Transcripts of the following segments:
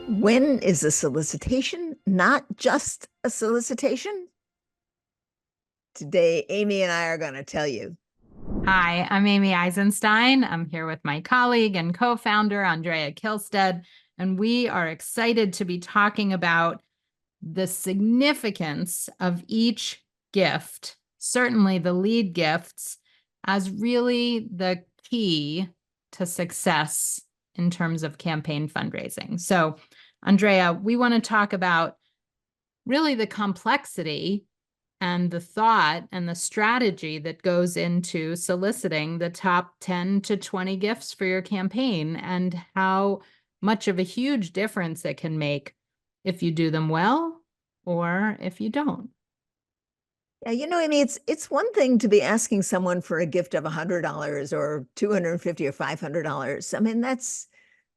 When is a solicitation not just a solicitation? Today, Amy and I are going to tell you. Hi, I'm Amy Eisenstein. I'm here with my colleague and co-founder, Andrea Kihlstedt, and we are excited to be talking about the significance of each gift, certainly the lead gifts, as really the key to success in terms of campaign fundraising. So, Andrea, we want to talk about really the complexity and the thought and the strategy that goes into soliciting the top 10 to 20 gifts for your campaign, and how much of a huge difference it can make if you do them well or if you don't. Yeah, Amy, it's one thing to be asking someone for a gift of $100 or $250 or $500. I mean,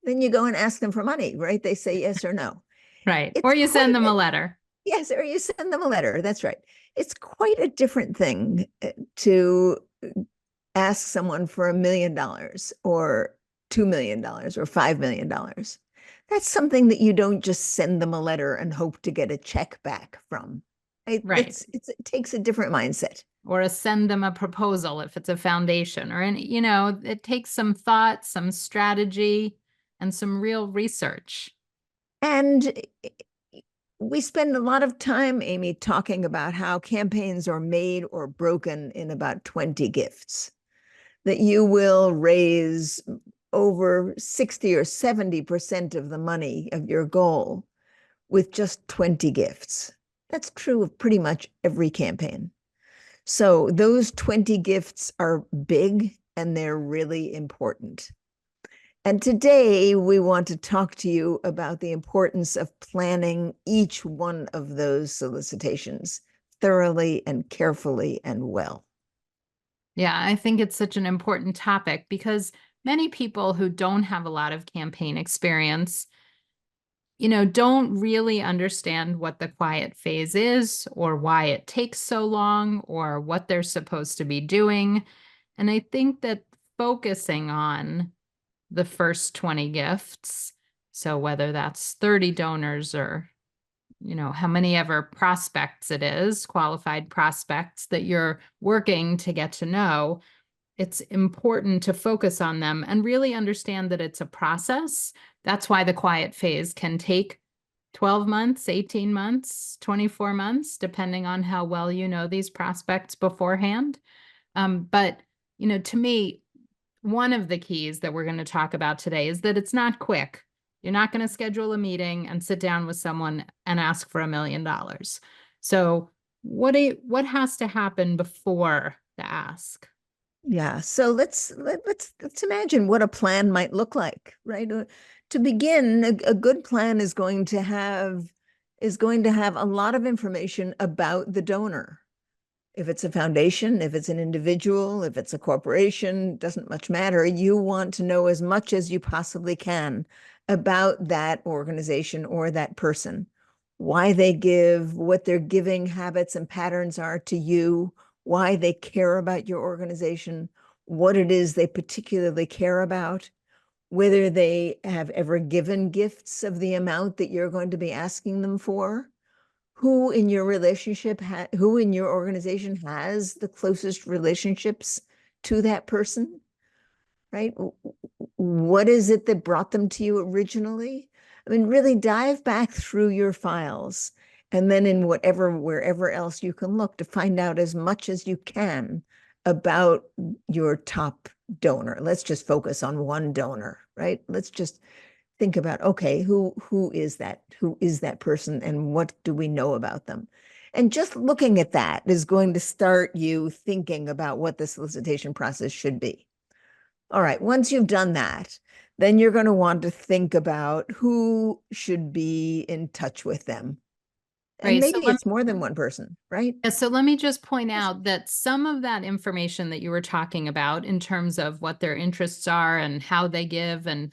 then you go and ask them for money, right? They say yes or no. Right. It's Or you send them a letter. Yes, or you send them a letter. That's right. It's quite a different thing to ask someone for $1 million or $2 million or $5 million. That's something that you don't just send them a letter and hope to get a check back from. Right. It takes a different mindset. Or send them a proposal if it's a foundation, or it takes some thought, some strategy, and some real research. And we spend a lot of time, Amy, talking about how campaigns are made or broken in about 20 gifts, that you will raise over 60 or 70% of the money of your goal with just 20 gifts. That's true of pretty much every campaign. So those 20 gifts are big and they're really important. And today we want to talk to you about the importance of planning each one of those solicitations thoroughly and carefully and well. Yeah, I think it's such an important topic because many people who don't have a lot of campaign experience, don't really understand what the quiet phase is, or why it takes so long, or what they're supposed to be doing. And I think that focusing on the first 20 gifts, so whether that's 30 donors or how many ever prospects it is, qualified prospects that you're working to get to know, it's important to focus on them and really understand that it's a process. That's why the quiet phase can take 12 months, 18 months, 24 months, depending on how well you know these prospects beforehand. But, to me, one of the keys that we're going to talk about today is that it's not quick. You're not going to schedule a meeting and sit down with someone and ask for $1 million. So what has to happen before the ask? Yeah, so let's imagine what a plan might look like, right? To begin, a good plan is going to have a lot of information about the donor. If it's a foundation, if it's an individual, if it's a corporation, doesn't much matter. You want to know as much as you possibly can about that organization or that person, why they give, what their giving habits and patterns are to you, why they care about your organization, what it is they particularly care about, whether they have ever given gifts of the amount that you're going to be asking them for, who in your who in your organization has the closest relationships to that person, right? What is it that brought them to you originally? I mean, really dive back through your files, and then in wherever else you can look to find out as much as you can about your top donor. Let's just focus on one donor, right? Let's just think about, okay, who is that? Who is that person, and what do we know about them? And just looking at that is going to start you thinking about what the solicitation process should be. All right, once you've done that, then you're going to want to think about who should be in touch with them. And Right. maybe it's more than one person, right? Yeah, so let me just point out that some of that information that you were talking about in terms of what their interests are and how they give and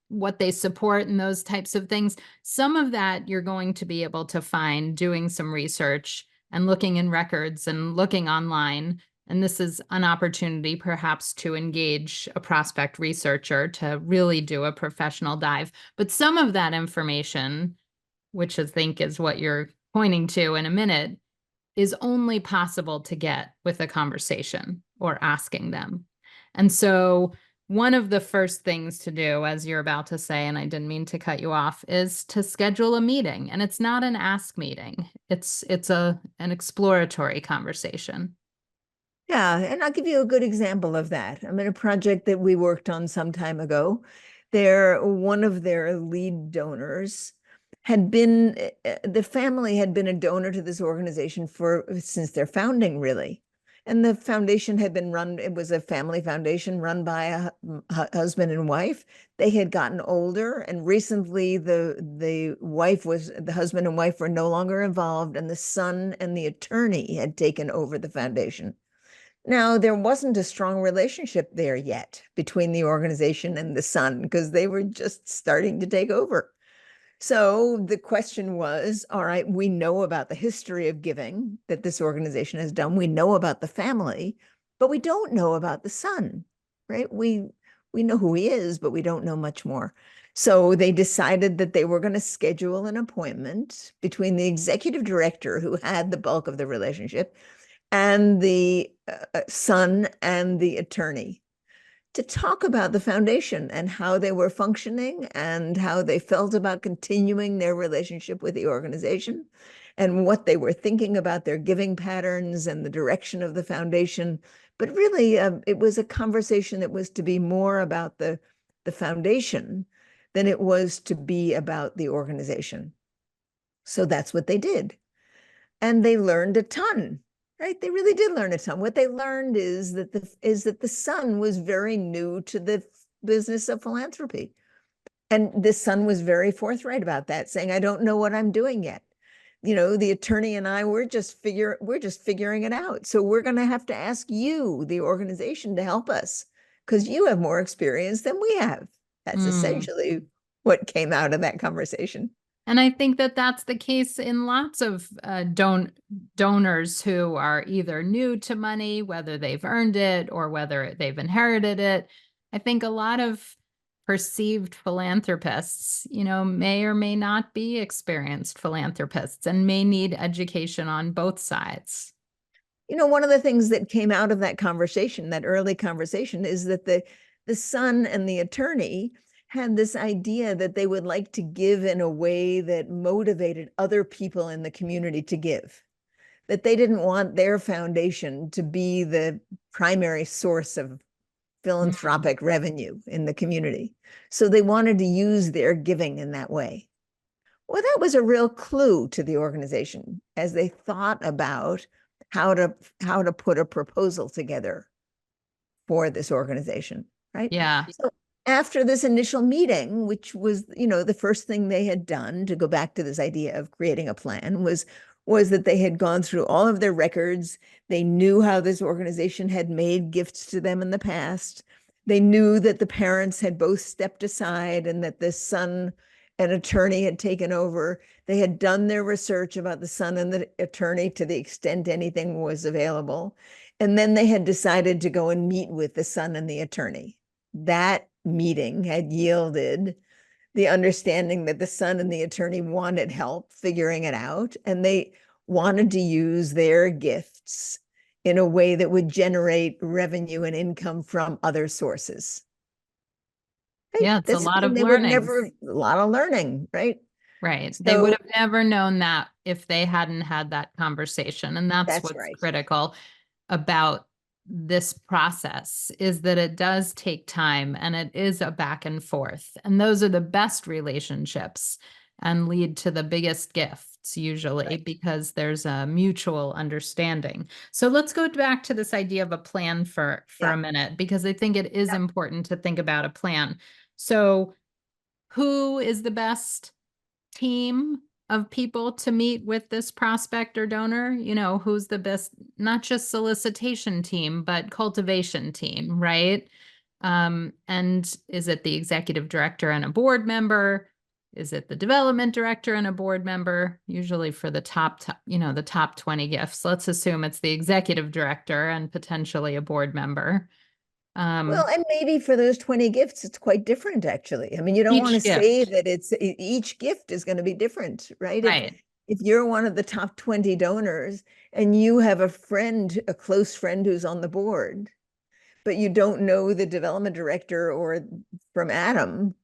what they support and those types of things, some of that you're going to be able to find doing some research and looking in records and looking online. And this is an opportunity perhaps to engage a prospect researcher to really do a professional dive. But some of that information, which I think is what you're pointing to in a minute, is only possible to get with a conversation or asking them. And so one of the first things to do, as you're about to say, and I didn't mean to cut you off, is to schedule a meeting. And it's not an ask meeting. It's an exploratory conversation. Yeah, and I'll give you a good example of that. I mean, a project that we worked on some time ago, one of their lead donors had been, the family had been a donor to this organization since their founding, really. And the foundation had been run, it was a family foundation run by a husband and wife. They had gotten older, and recently the husband and wife were no longer involved, and the son and the attorney had taken over the foundation. Now, there wasn't a strong relationship there yet between the organization and the son because they were just starting to take over. So the question was, all right, we know about the history of giving that this organization has done. We know about the family, but we don't know about the son, right? We know who he is, but we don't know much more. So they decided that they were going to schedule an appointment between the executive director, who had the bulk of the relationship, and the son and the attorney, to talk about the foundation and how they were functioning and how they felt about continuing their relationship with the organization and what they were thinking about their giving patterns and the direction of the foundation. But really, it was a conversation that was to be more about the foundation than it was to be about the organization. So that's what they did. And they learned a ton, right? They really did learn a ton. What they learned is that the son was very new to the business of philanthropy. And this son was very forthright about that, saying, I don't know what I'm doing yet. You know, the attorney and I, we're just figuring it out. So we're going to have to ask you, the organization, to help us because you have more experience than we have. That's Mm. essentially what came out of that conversation. And I think that that's the case in lots of donors who are either new to money, whether they've earned it or whether they've inherited it. I think a lot of perceived philanthropists, may or may not be experienced philanthropists and may need education on both sides. You know, one of the things that came out of that conversation, that early conversation, is that the son and the attorney had this idea that they would like to give in a way that motivated other people in the community to give, that they didn't want their foundation to be the primary source of Mm. philanthropic revenue in the community. So they wanted to use their giving in that way. Well, that was a real clue to the organization as they thought about how to put a proposal together for this organization, right? Yeah. So after this initial meeting, which was, the first thing they had done to go back to this idea of creating a plan, was that they had gone through all of their records. They knew how this organization had made gifts to them in the past. They knew that the parents had both stepped aside and that the son and attorney had taken over. They had done their research about the son and the attorney to the extent anything was available. And then they had decided to go and meet with the son and the attorney. That meeting had yielded the understanding that the son and the attorney wanted help figuring it out, and they wanted to use their gifts in a way that would generate revenue and income from other sources. Right? Yeah, it's a That's lot something of they would learning. never, a lot of learning, right? Right. They would So have never known that if they hadn't had that conversation. And that's that's what's right. critical about this process is that it does take time and it is a back and forth. And those are the best relationships and lead to the biggest gifts usually Right. because there's a mutual understanding. So let's go back to this idea of a plan for Yeah. a minute because I think it is Yeah. important to think about a plan. So who is the best team of people to meet with this prospect or donor? Who's the best, not just solicitation team, but cultivation team, right? And is it the executive director and a board member? Is it the development director and a board member? Usually for the the top 20 gifts. Let's assume it's the executive director and potentially a board member. Well, and maybe for those 20 gifts, it's quite different, actually. I mean, you don't want to Each say gift. that each gift is going to be different, right? Right. If you're one of the top 20 donors and you have a friend, a close friend who's on the board, but you don't know the development director or from Adam,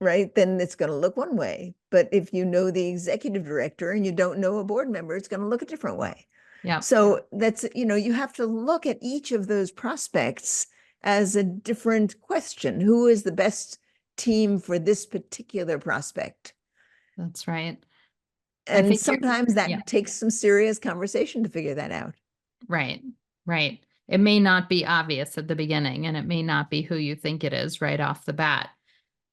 right? Then it's going to look one way. But if you know the executive director and you don't know a board member, it's going to look a different way. Yep. So that's, you have to look at each of those prospects as a different question. Who is the best team for this particular prospect? That's right. I And think you're, sometimes yeah, that takes some serious conversation to figure that out. right. Right. It may not be obvious at the beginning, and it may not be who you think it is right off the bat.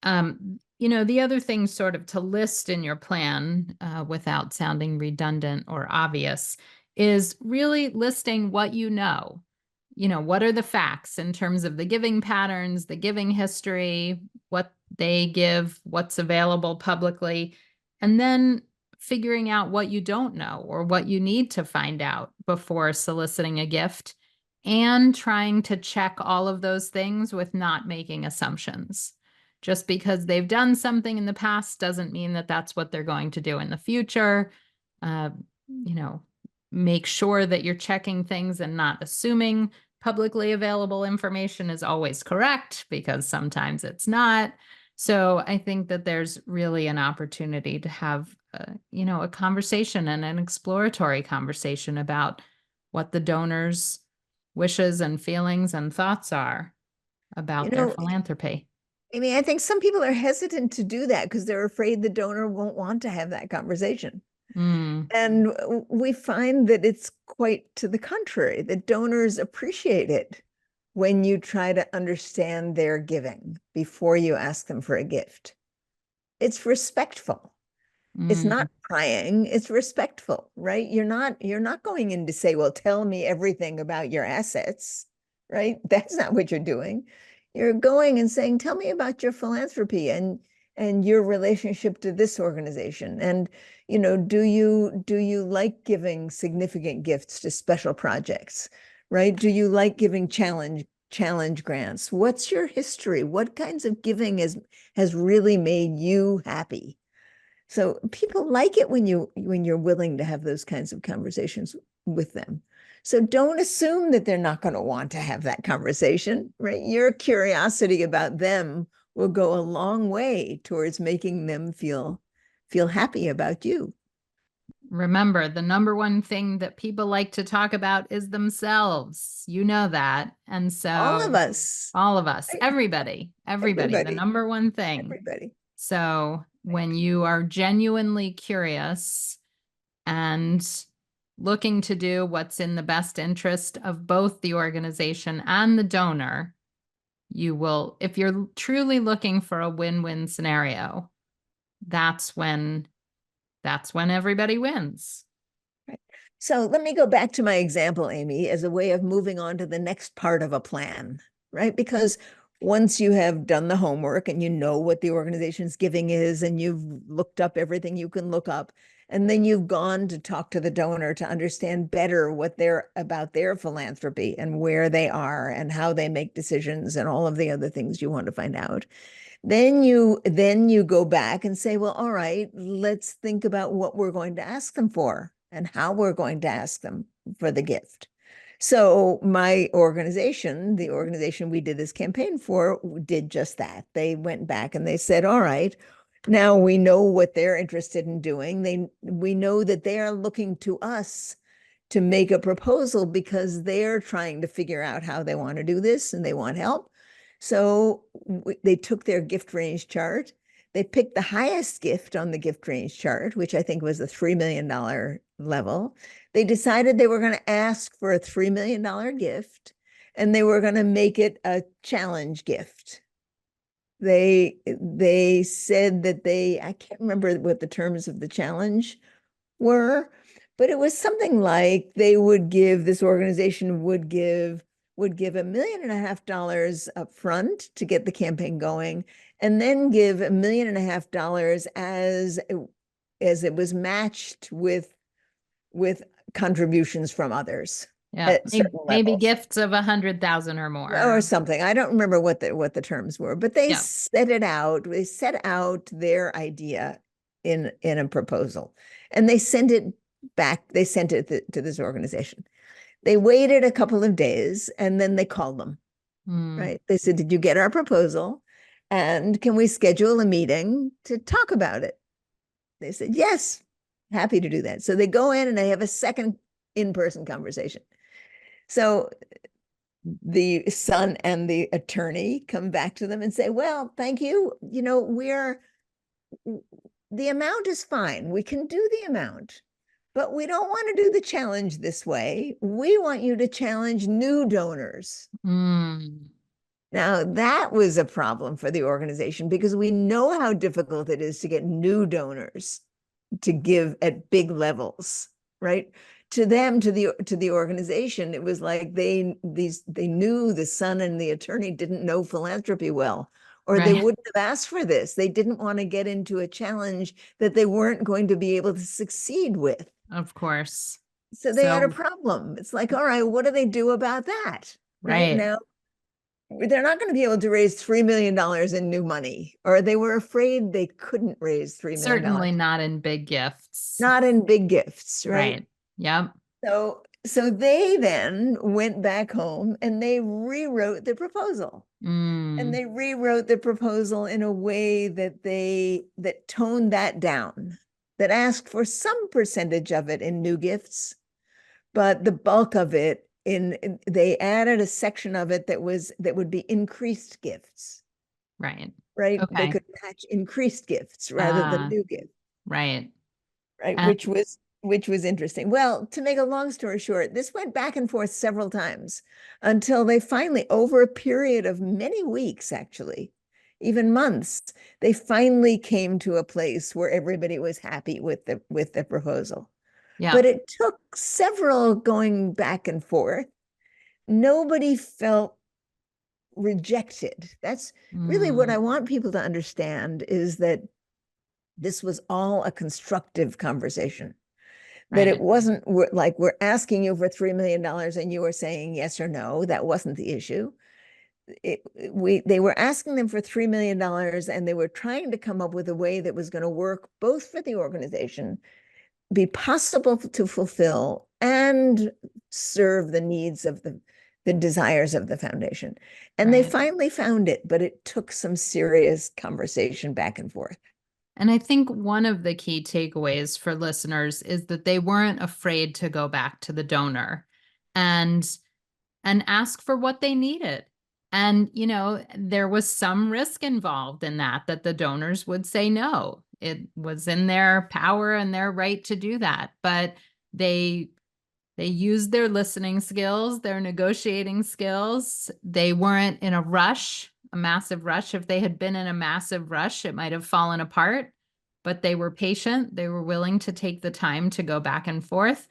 The other thing sort of to list in your plan, without sounding redundant or obvious, is really listing what you know. What are the facts in terms of the giving patterns, the giving history, what they give, what's available publicly, and then figuring out what you don't know or what you need to find out before soliciting a gift, and trying to check all of those things with not making assumptions. Just because they've done something in the past doesn't mean that that's what they're going to do in the future. Uh, you know, make sure that you're checking things and not assuming publicly available information is always correct, because sometimes it's not. So I think that there's really an opportunity to have, a conversation and an exploratory conversation about what the donor's wishes and feelings and thoughts are You about their know, philanthropy. I mean, I think some people are hesitant to do that because they're afraid the donor won't want to have that conversation. Mm, And we find that it's quite to the contrary, that donors appreciate it when you try to understand their giving before you ask them for a gift. It's respectful. It's mm. not prying, it's respectful, right? You're not going in to say, well, tell me everything about your assets, right? That's not what you're doing. You're going and saying, tell me about your philanthropy and your relationship to this organization. And do you like giving significant gifts to special projects, right? Do you like giving challenge grants? What's your history? What kinds of giving has really made you happy? So people like it when you're willing to have those kinds of conversations with them. So don't assume that they're not going to want to have that conversation, right? Your curiosity about them will go a long way towards making them feel happy about you. Remember, the number one thing that people like to talk about is themselves. You know that. And All of so, us, all of us, right? everybody, the Everybody, number one thing. everybody. So, when you are genuinely curious and looking to do what's in the best interest of both the organization and the donor, you will, if you're truly looking for a win-win scenario, that's when everybody wins. Right. So let me go back to my example, Amy, as a way of moving on to the next part of a plan, right? Because once you have done the homework and you know what the organization's giving is, and you've looked up everything you can look up, and then you've gone to talk to the donor to understand better what they're about their philanthropy and where they are and how they make decisions and all of the other things you want to find out. Then you go back and say, well, all right, let's think about what we're going to ask them for and how we're going to ask them for the gift. So my organization, the organization we did this campaign for, did just that. They went back and they said, all right, now we know what they're interested in doing. We know that they are looking to us to make a proposal because they're trying to figure out how they want to do this and they want help. So they took their gift range chart. They picked the highest gift on the gift range chart, which I think was the $3 million level. They decided they were going to ask for a $3 million gift, and they were going to make it a challenge gift. They said that I can't remember what the terms of the challenge were, but it was something like this organization would give would give $1.5 million up front to get the campaign going, and then give $1.5 million as it was matched with contributions from others Yeah. at certain Maybe levels gifts of 100,000 or or more. something. I don't remember what the terms were, but they Yeah. set it out. They set out their idea in a proposal, and they sent it back. They sent it to this organization. They waited a couple of days, and then they called them, Mm, right? They said, "Did you get our proposal? And can we schedule a meeting to talk about it?" They said, "Yes, happy to do that." So they go in and they have a second in-person conversation. So the son and the attorney come back to them and say, "Well, thank you. The amount is fine. We can do the amount, but we don't want to do the challenge this way. We want you to challenge new donors." mm, Now, that was a problem for the organization because we know how difficult it is to get new donors to give at big levels, right? To them, to the organization, it was like they knew the son and the attorney didn't know philanthropy well, or they right. wouldn't have asked for this. They didn't want to get into a challenge that they weren't going to be able to succeed with. Of course. So they had a So, problem. It's like, all right, what do they do about that? Right right. now, they're not going to be able to raise $3 million in new money, or they were afraid they couldn't raise $3 million, Certainly not in big gifts. not in big gifts, right? Right. Yep. So they then went back home and they rewrote the proposal. And Mm, they rewrote the proposal in a way that toned that down, that asked for some percentage of it in new gifts, but the bulk of it they added a section of it that would be increased gifts, right. right? They Okay. could patch increased gifts rather than Uh, new gifts, right. right? And Which was interesting. Well, to make a long story short, this went back and forth several times until they finally, over a period of many weeks, actually, even months, they finally came to a place where everybody was happy with the proposal. yeah. But it took several going back and forth. Nobody felt rejected. That's really what Mm, I want people to understand, is that this was all a constructive conversation, that it right. wasn't like we're asking you for $3 million and you were saying yes or no. That wasn't the issue. They were asking them for $3 million, and they were trying to come up with a way that was going to work both for the organization, be possible to fulfill, and serve the needs of the desires of the foundation. And they Right. finally found it, but it took some serious conversation back and forth. And I think one of the key takeaways for listeners is that they weren't afraid to go back to the donor and ask for what they needed. And, there was some risk involved in that the donors would say no. It was in their power and their right to do that. But they they used their listening skills, their negotiating skills. They weren't in a rush, a massive rush. If they had been in a massive rush, it might have fallen apart, but they were patient. They were willing to take the time to go back and forth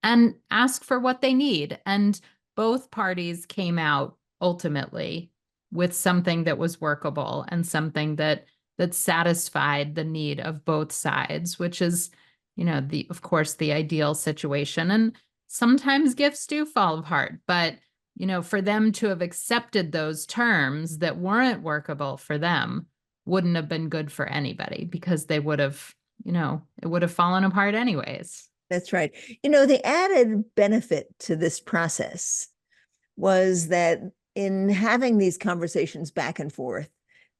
and ask for what they need. And both parties came out ultimately with something that was workable and something that satisfied the need of both sides, which is, the of course the ideal situation. And sometimes gifts do fall apart, but for them to have accepted those terms that weren't workable for them wouldn't have been good for anybody because they would have, it would have fallen apart anyways. That's right. The added benefit to this process was that in having these conversations back and forth,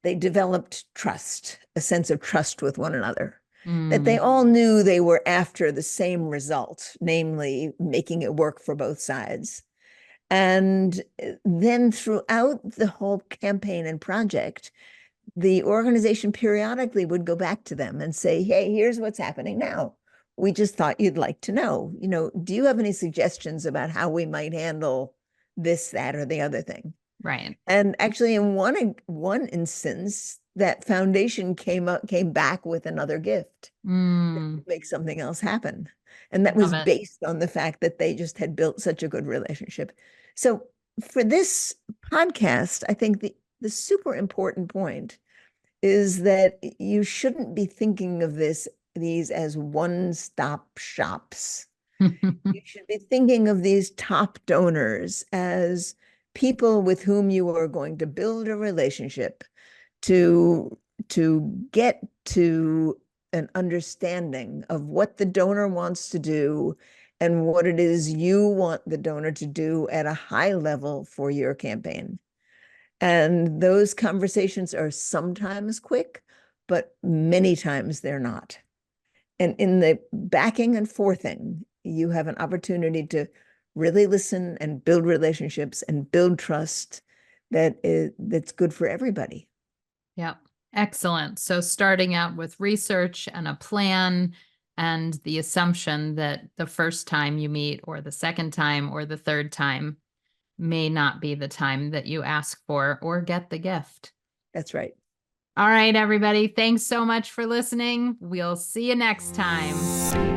they developed trust, a sense of trust with one another, that they Mm, all knew they were after the same result, namely making it work for both sides. And then throughout the whole campaign and project, the organization periodically would go back to them and say, "Hey, here's what's happening now. We just thought you'd like to know. Do you have any suggestions about how we might handle this, that, or the other thing?" right. And actually, in one instance, that foundation came back with another gift that Mm, would make something else happen. And that love was it. based on the fact that they just had built such a good relationship. So for this podcast, I think the super important point is that you shouldn't be thinking of these as one-stop shops. You should be thinking of these top donors as people with whom you are going to build a relationship to get to an understanding of what the donor wants to do and what it is you want the donor to do at a high level for your campaign. And those conversations are sometimes quick, but many times they're not. And in the backing and forthing, you have an opportunity to really listen and build relationships and build trust that's good for everybody. Yep. Excellent. So starting out with research and a plan and the assumption that the first time you meet or the second time or the third time may not be the time that you ask for or get the gift. That's right. All right, everybody. Thanks so much for listening. We'll see you next time.